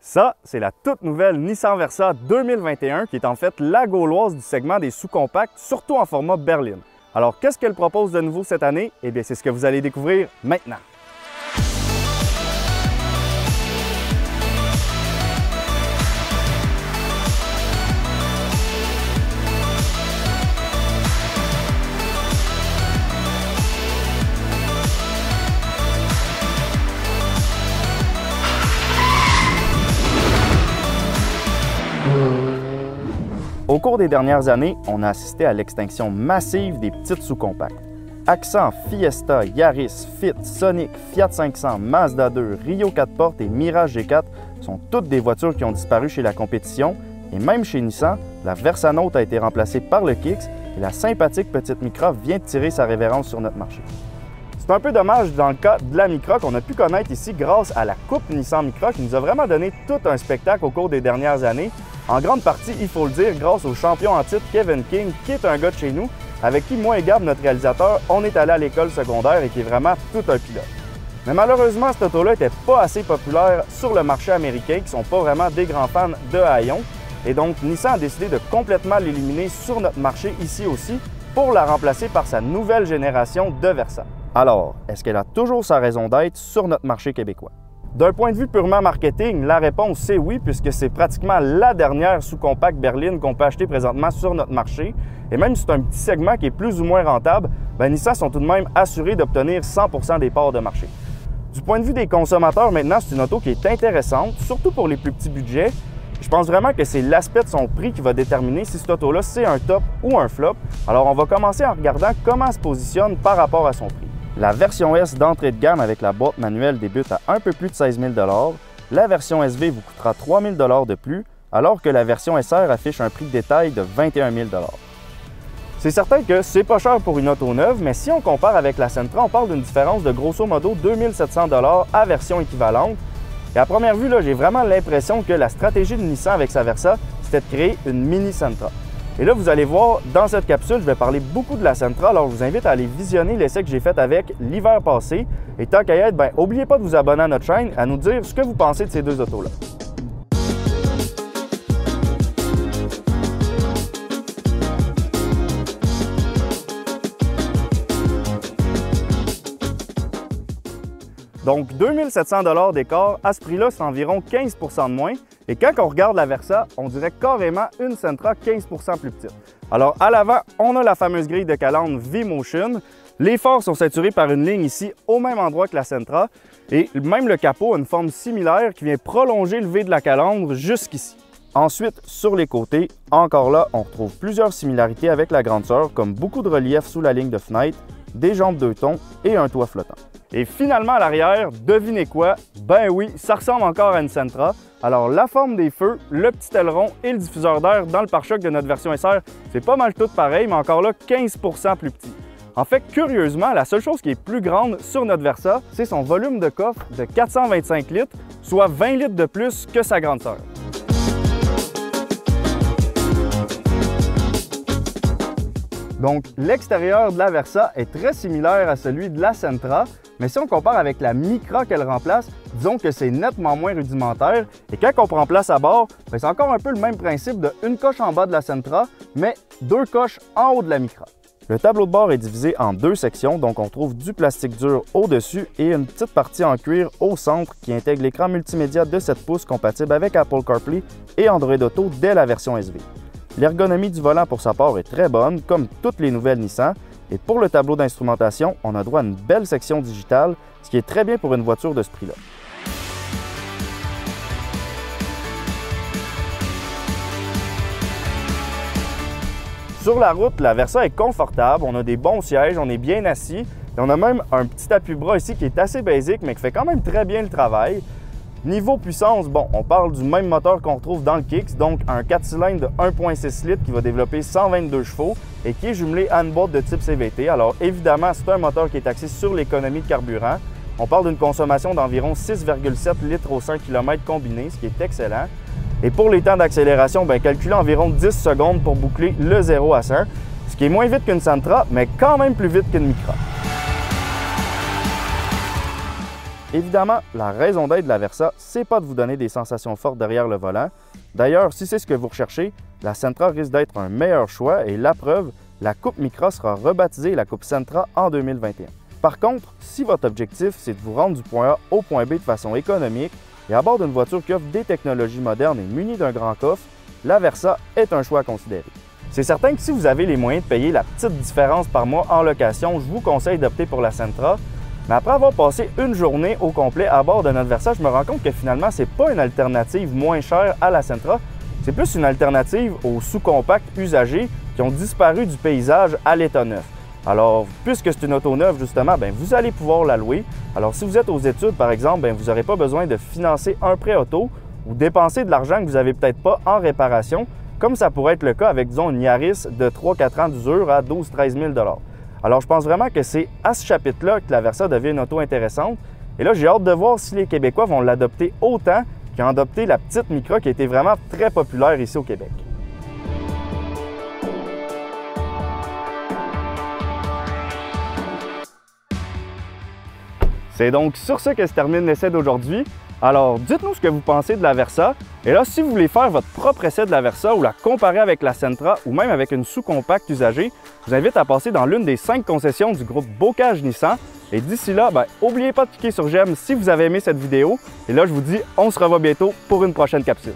Ça, c'est la toute nouvelle Nissan Versa 2021 qui est en fait la gauloise du segment des sous-compacts, surtout en format berline. Alors, qu'est-ce qu'elle propose de nouveau cette année? Eh bien, c'est ce que vous allez découvrir maintenant. Au cours des dernières années, on a assisté à l'extinction massive des petites sous-compacts. Accent, Fiesta, Yaris, Fit, Sonic, Fiat 500, Mazda 2, Rio 4 portes et Mirage G4 sont toutes des voitures qui ont disparu chez la compétition et même chez Nissan, la Versa Note a été remplacée par le Kicks et la sympathique petite Micra vient de tirer sa révérence sur notre marché. C'est un peu dommage dans le cas de la Micra qu'on a pu connaître ici grâce à la Coupe Nissan Micra qui nous a vraiment donné tout un spectacle au cours des dernières années. En grande partie, il faut le dire, grâce au champion en titre Kevin King, qui est un gars de chez nous, avec qui moi et Gab, notre réalisateur, on est allé à l'école secondaire et qui est vraiment tout un pilote. Mais malheureusement, cette auto-là n'était pas assez populaire sur le marché américain, qui ne sont pas vraiment des grands fans de haillons. Et donc, Nissan a décidé de complètement l'éliminer sur notre marché ici aussi, pour la remplacer par sa nouvelle génération de Versa. Alors, est-ce qu'elle a toujours sa raison d'être sur notre marché québécois? D'un point de vue purement marketing, la réponse c'est oui, puisque c'est pratiquement la dernière sous-compact berline qu'on peut acheter présentement sur notre marché. Et même si c'est un petit segment qui est plus ou moins rentable, Nissan sont tout de même assurés d'obtenir 100% des parts de marché. Du point de vue des consommateurs, maintenant, c'est une auto qui est intéressante, surtout pour les plus petits budgets. Je pense vraiment que c'est l'aspect de son prix qui va déterminer si cette auto-là, c'est un top ou un flop. Alors, on va commencer en regardant comment elle se positionne par rapport à son prix. La version S d'entrée de gamme avec la boîte manuelle débute à un peu plus de 16 000 $. La version SV vous coûtera 3 000 $ de plus, alors que la version SR affiche un prix de détail de 21 000 $. C'est certain que c'est pas cher pour une auto neuve, mais si on compare avec la Sentra, on parle d'une différence de grosso modo 2 700 $ à version équivalente. Et à première vue, j'ai vraiment l'impression que la stratégie de Nissan avec sa Versa, c'était de créer une mini Sentra. Et là, vous allez voir, dans cette capsule, je vais parler beaucoup de la Sentra, alors je vous invite à aller visionner l'essai que j'ai fait avec l'hiver passé. Et tant qu'à y être, n'oubliez pas de vous abonner à notre chaîne, à nous dire ce que vous pensez de ces deux autos-là. Donc, 2 700 $ d'écart, à ce prix-là, c'est environ 15 % de moins. Et quand on regarde la Versa, on dirait carrément une Sentra 15 % plus petite. Alors, à l'avant, on a la fameuse grille de calandre V-Motion. Les phares sont ceinturés par une ligne ici, au même endroit que la Sentra. Et même le capot a une forme similaire qui vient prolonger le V de la calandre jusqu'ici. Ensuite, sur les côtés, encore là, on retrouve plusieurs similarités avec la grande sœur, comme beaucoup de relief sous la ligne de fenêtre, des jambes 2 tons et un toit flottant. Et finalement, à l'arrière, devinez quoi? Ben oui, ça ressemble encore à une Sentra. Alors, la forme des feux, le petit aileron et le diffuseur d'air dans le pare-choc de notre version SR, c'est pas mal tout pareil, mais encore là, 15 % plus petit. En fait, curieusement, la seule chose qui est plus grande sur notre Versa, c'est son volume de coffre de 425 litres, soit 20 litres de plus que sa grande sœur. Donc, l'extérieur de la Versa est très similaire à celui de la Sentra, mais si on compare avec la Micra qu'elle remplace, disons que c'est nettement moins rudimentaire. Et quand on prend place à bord, c'est encore un peu le même principe de une coche en bas de la Sentra, mais 2 coches en haut de la Micra. Le tableau de bord est divisé en 2 sections, donc on trouve du plastique dur au-dessus et une petite partie en cuir au centre qui intègre l'écran multimédia de 7 pouces compatible avec Apple CarPlay et Android Auto dès la version SV. L'ergonomie du volant pour sa part est très bonne, comme toutes les nouvelles Nissan. Et pour le tableau d'instrumentation, on a droit à une belle section digitale, ce qui est très bien pour une voiture de ce prix-là. Sur la route, la Versa est confortable, on a des bons sièges, on est bien assis. Et on a même un petit appuie-bras ici qui est assez basique, mais qui fait quand même très bien le travail. Niveau puissance, on parle du même moteur qu'on retrouve dans le Kicks, donc un 4 cylindres de 1,6 litres qui va développer 122 chevaux et qui est jumelé à une boîte de type CVT. Alors évidemment, c'est un moteur qui est axé sur l'économie de carburant. On parle d'une consommation d'environ 6,7 litres au 100 km combiné, ce qui est excellent. Et pour les temps d'accélération, calculez environ 10 secondes pour boucler le 0 à 100, ce qui est moins vite qu'une Sentra, mais quand même plus vite qu'une Micra. Évidemment, la raison d'être de la Versa, c'est pas de vous donner des sensations fortes derrière le volant. D'ailleurs, si c'est ce que vous recherchez, la Sentra risque d'être un meilleur choix et la preuve, la Coupe Micra sera rebaptisée la Coupe Sentra en 2021. Par contre, si votre objectif, c'est de vous rendre du point A au point B de façon économique et à bord d'une voiture qui offre des technologies modernes et munie d'un grand coffre, la Versa est un choix à considérer. C'est certain que si vous avez les moyens de payer la petite différence par mois en location, je vous conseille d'opter pour la Sentra. Mais après avoir passé une journée au complet à bord de notre Versa, je me rends compte que finalement, ce n'est pas une alternative moins chère à la Sentra, c'est plus une alternative aux sous-compacts usagés qui ont disparu du paysage à l'état neuf. Alors, puisque c'est une auto neuve, justement, vous allez pouvoir la louer. Alors, si vous êtes aux études, par exemple, vous n'aurez pas besoin de financer un prêt auto ou dépenser de l'argent que vous n'avez peut-être pas en réparation, comme ça pourrait être le cas avec, disons, une Yaris de 3-4 ans d'usure à 12-13 000 $. Alors, je pense vraiment que c'est à ce chapitre-là que la Versa devient une auto intéressante. Et là, j'ai hâte de voir si les Québécois vont l'adopter autant qu'ils ont adopté la petite Micra qui a été vraiment très populaire ici au Québec. C'est donc sur ce que se termine l'essai d'aujourd'hui. Alors, dites-nous ce que vous pensez de la Versa. Et là, si vous voulez faire votre propre essai de la Versa ou la comparer avec la Sentra ou même avec une sous-compacte usagée, je vous invite à passer dans l'une des 5 concessions du groupe Bocage Nissan. Et d'ici là, n'oubliez pas de cliquer sur j'aime si vous avez aimé cette vidéo. Et là, je vous dis, on se revoit bientôt pour une prochaine capsule.